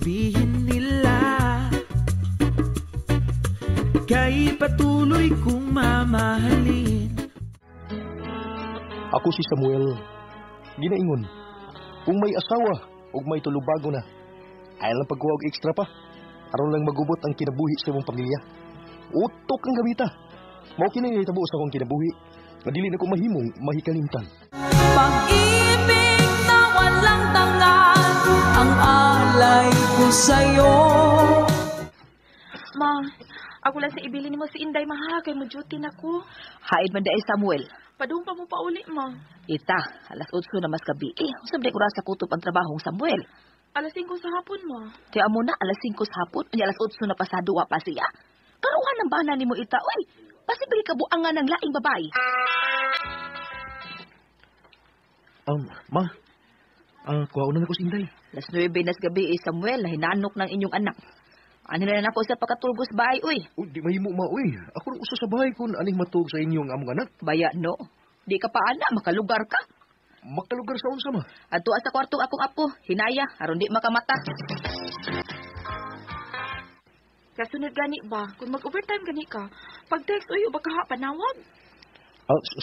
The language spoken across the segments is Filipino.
sabihin nila, ika'y patuloy kong mamahalin. Ako si Samuel. Ginaingon, kung may asawa o may tulubago na, ayaw lang pagkuha og extra pa. Aron lang magubot ang kinabuhi sa imong pamilya. Utok ang gamita. Mao kini nahitabo sa akong kinabuhi. Madili na ko mahimong mahikalimtan. Pag-ibig na walang tangan, ang alay ko sa'yo. Ma, ako lang sa ibili ni mo si Inday, maha. Kay mo duty na ko. Haid man dahil Samuel. Padung pa mo pauli, ma. Ita, alas 8 na mas gabi. Usab di ko sa kutob ang trabahong Samuel. Alas 5 sa hapon, ma. Kaya mo na, alas 5 sa hapon, unya alas 8 na pasado pa siya. Karuhan ng bana ni mo ita, oy. Pasibili ka buangan ng laing babae. Ma, kuha na ko si Inday. Alas 9 na sa gabi, Samuel, hinanok ng inyong anak. Ano na ako sa pagkatulgos bahay, uy. Uy, di mahimo ma, uy. Ako rin usa sa bahay kung aning matug sa inyong among anak. Baya, no. Di ka pa, anak, makalugar ka. Makalugar sa unsa, ma? Ato sa kwarto akong apo, hinaya, aron di makamata. Kasunod gani ba? Kung mag-overtime gani ka, pag-text, uy, o baka panawag.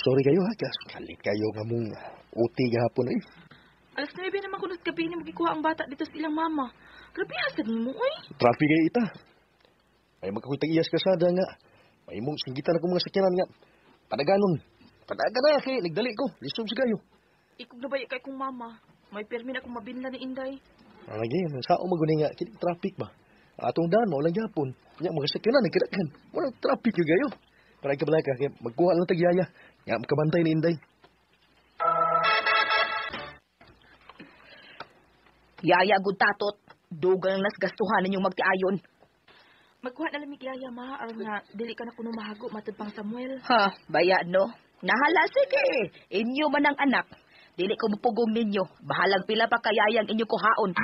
Sorry kayo ha, kalit kayo nga mong uti gahapon eh. Alas 9 naman kunot gabi na magikuha ang bata dito sa ilang mama. Grabe hasad mo, uy. Traffic kayo ita. May magkakutang iyas kasada nga. May mong singgitan ako mga sakyanan nga. Padaganon. Padaga na, kaya nagdali ko. Lisog sa kayo. Ikog na ba kay kong mama? May permin akong mabinla ni Inday. Lagi, sao magunin nga. Kinig traffic ba? Atong daan, walang yapon. Kanya mga sakyanan, nagkirakan. Walang traffic yung gayo. Paray ka balay ka, kaya magkuha lang tagyaya. Nga makabantay ni Inday. Yaya, good tatot. Dugang nas gastuhan ninyong magtiayon. Magkuha na lamig yaya, ma. Aron nga, dili ka na kuno mahago matod pang Samuel. Ha, baya, no? Nahala, sige. Inyo man ang anak. Dili ko mupugong ninyo. Bahalang pila pa kayayang inyo kuhaon.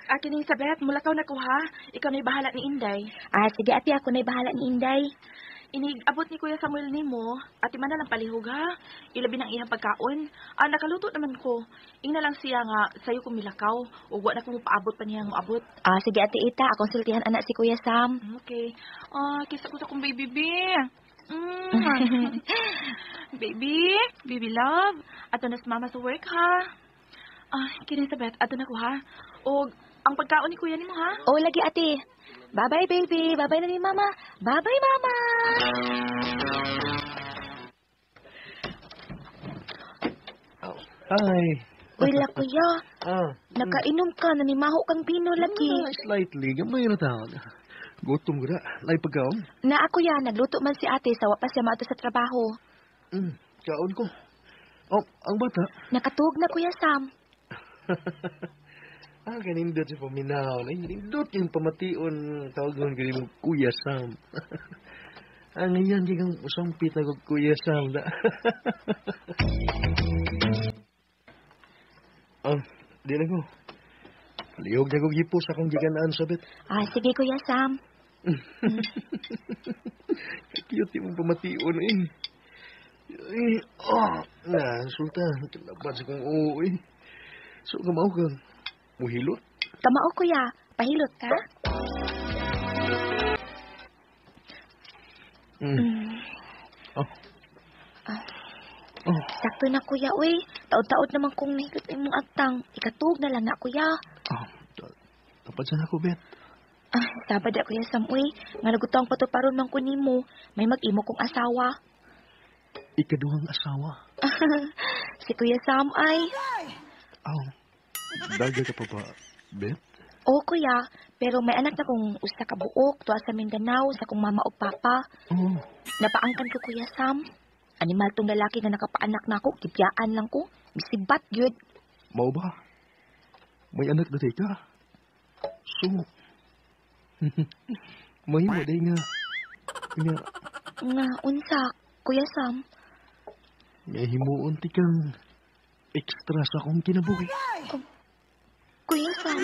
Akin yung sabet, mulakaw na ko ha. Ikaw na'y bahala ni Inday. Sige ate, ako na'y bahala ni Inday. Abot ni Kuya Samuel nimo. Ati man na lang palihog ha. Ilabi ng iyang pagkaon. Nakaluto naman ko. Ing na lang siya nga, sayo kong milakaw. Ugwa na kung paabot pa niya mo abot. Sige ate Ita, akong siltihan anak si Kuya Sam. Okay. Kisa ko sa kong baby. Baby love. Ato na si mama sa work ha. Kinisabet, ato na ko ha. O, ang pagkaon ni Kuya nimo ha. Lagi ate. Bye-bye, baby. Bye-bye na ni Mama. Bye-bye, Mama. Hi. Uy, kuya. Nakainom ka, nanimaho kang pino lagi. Slightly. Gamay na taon. Gutom ko na. Lay pagkaon. Na ako ya, nagluto man si ate sa wapas siya maato sa trabaho. Kaon ko. Ang bata. Nakatuog na, Kuya Sam. Kanindot si paminaw. Nindot yung pamation. Tawag doon kayo mong Kuya Sam. Ngayon, di kang usampit na Kuya Sam. Di na ko. Lihog na ko gipos akong giganaan sabit. Sige, Kuya Sam. Cute yung pamation eh. Sultan. Kalabas akong oo eh. So, kamao kang muhilot? Kamao, Kuya. Pahilot ka? Sakto na, Kuya. Uy, taod-taod naman kong nahilot ay mong agtang. Ikatug na lang na, Kuya. Dapat sana ako, Bet. Sabad na, Kuya Sam. Uy, nga nagutang pa to paron mang kunimo. May mag-imo kong asawa. Ikaduhang asawa? Si Kuya Sam ay... Daga ka pa ba, Bet? Oo, Kuya. Pero may anak na kong usa ka buok, tuwa sa Mindanao, sa kong mama o papa. Napaangkan ko, Kuya Sam. Animal tong lalaki nga nakapaanak na ako, kipyaan lang ko. Misibat, yun. Mau ba? May anak na ka? So, may mo day nga. Nga, unsa, Kuya Sam. May himuon ti kang extra sa akong kinabuhi. Kuya Sam.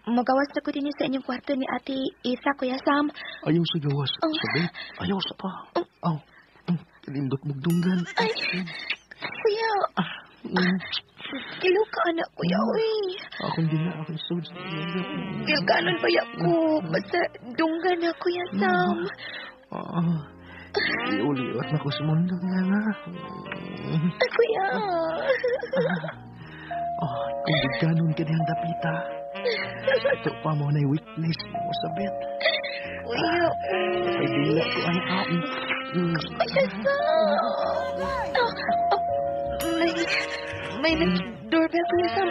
Magawas na ko din sa inyong kwarto ni Ate Isa, Kuya Sam. Ayaw sa gawas. Sabi, ayaw sa pa. Kanindot mong dunggan. Ay, kuya. Kilo ka, anak, kuya, uy. Akong akong sod. Gilganon ba ko? Basta dunggan na, Kuya Sam. Iuliwat na ko sa mundo nga na. Ay, kuya. Kung ganon ka niyang dapita. Ito pa mo na witness mo sa bet. Kuya. Ay, dila ko ang aon. Kuya Sam. May nag-doorbell, Kuya Sam.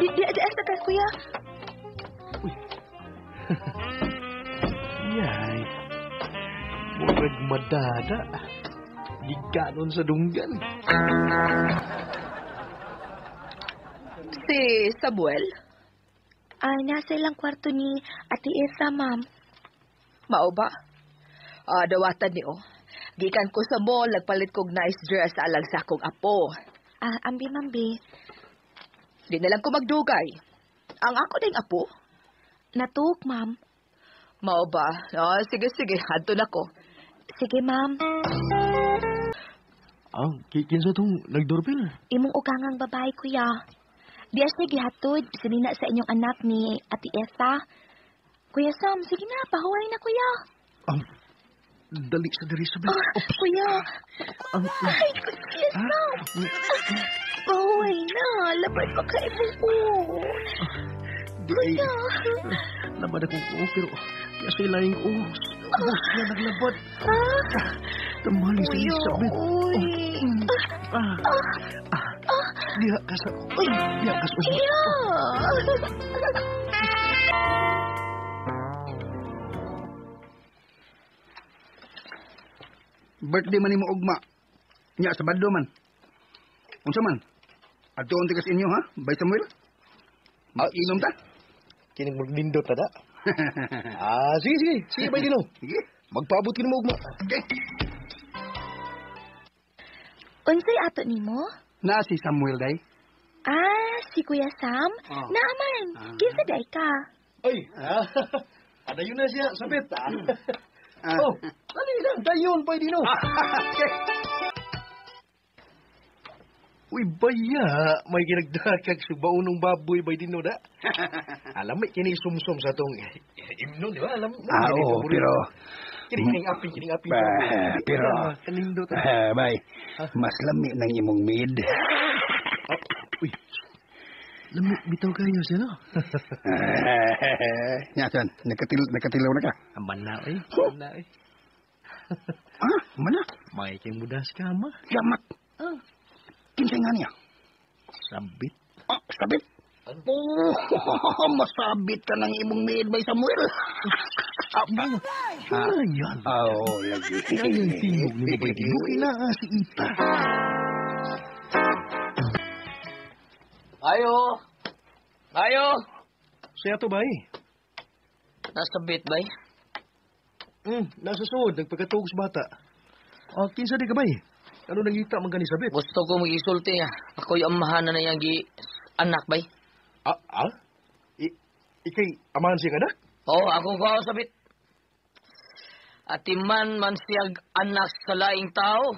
Di asa ka, kuya. Yay. Murag madada. Di ganon sa dunggan. Si Samuel? Nasa ilang kwarto ni Ate Esa, ma'am. Mao ba? Dawatan niyo. Gikan ko sa mall, nagpalit kog nice dress alang sa akong apo. Ambi, mambi. Di na lang ko magdugay. Ang ako ding apo? Natuk, ma'am. Mao ba? Sige, hanto na ko. Sige, ma'am. Kinsa tong nag-doorbell? Imong ugangang babae, kuya. Diya siya gihatod, sinina sa inyong anak ni Ate Esa. Kuya Sam, sige na, pahuway na, kuya. Dali sa diri sa bet. Kuya. Ay, Kuya Sam. Pahuway na, labad pa ka ibong ko. Kuya. Labad akong ko, pero kasi laing uhos. Uhos na naglabad. Tamali si Elizabeth. Diha ka sa... Diha ka sa... Birthday man nimo ugma. Nya sa Baddo man. Unsa man? Adto unti kas inyo ha? Bay Samuel? Inom ta? Kining maglindot ta da. Sige. Sige, bay dino. Sige. Magpaabot kin mo ugma. Okay. Unsay ato nimo? Na si Samuel day. Si Kuya Sam? Naaman. Kinsa day ka? Ay, ada yun na siya, sabit. Dali lang, dayon, bay dino. Uy, baya, may ginagdakag sa baunong baboy, bay dino da. Alam mo, kini sumsum sa tong imno, di ba? Alam mo? Oo, pero... Kining api. Pero... Kanindot. Bay, mas lami ng imong mid. Uy, lami, bitaw kayo siya, no? Nyasan, nakatilaw na ka? Mana, eh. Mana? May kay mudas ka, ma. Yamat. Kinsay nga niya? Sabit. Sabit? Masabit ka ng imong mid by Samuel. Yan. Lagi. Yan yung tingog ni Bay Dino. Si Ita. Ayo. Siya to, bay. Nasa bit, bay? Nasa suod. Nagpagkatugos bata. Kinsa di ka, bay? Ano nangita man gani sabit? Gusto ko mag-isulti nga. Ako'y amahan na yung anak, bay. Ikay amahan siya anak? Oo, akong kuha sabit. Atiman man siyag anak sa laing tao.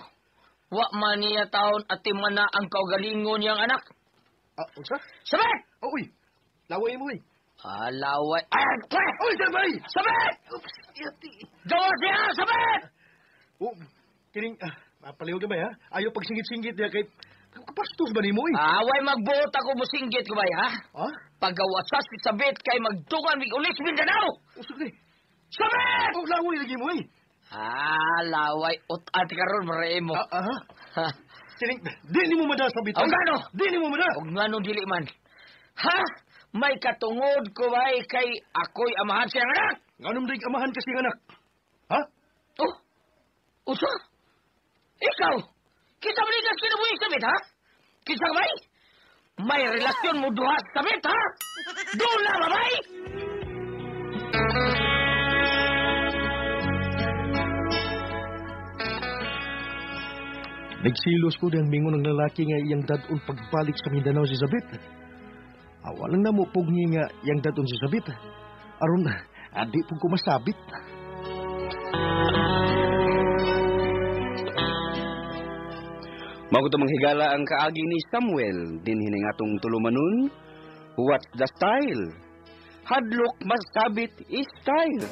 Wa man niya taon atiman na ang kaugalingon niyang anak. Unsa? Sabit! Uy, laway mo, Laway. Ay, Uy, sabay! Sabit! Gawa siya, sabit! Kining, palihog na ba, ha? Ayaw pagsingit-singit niya kahit kapastos ba ni mo, Away magbuot ako musinggit ko ba, ha? Pagawasas si sabit kay magtungan mig ulis Mindanao! Usog ni. Sabit! Laway lagi mo, Laway. Ati karon maray mo. Kining, di ni mo mada sabit. O gano? Di ni mo mada. O gano dili man. Ha? May katungod ko ba kay ako'y amahan siyang anak? Anong dig amahan kasi ng anak? Ha? Usa? Ikaw? Kita ba nikas kinabuhi sabit, ha? Kita ba? May relasyon mo duha sa sabit, ha? Doon na, babay! Nagsilos ko diyang mingon ng lalaki nga iyang dadon pagbalik sa Mindanao si Sabit. Walang namupog niya nga iyang dadon si Sabit. Aron, adi po ko masabit. Maguto manghigala ang kaagi ni Samuel din hiningatong tulumanon. What's the style? Hadlok masabit is style.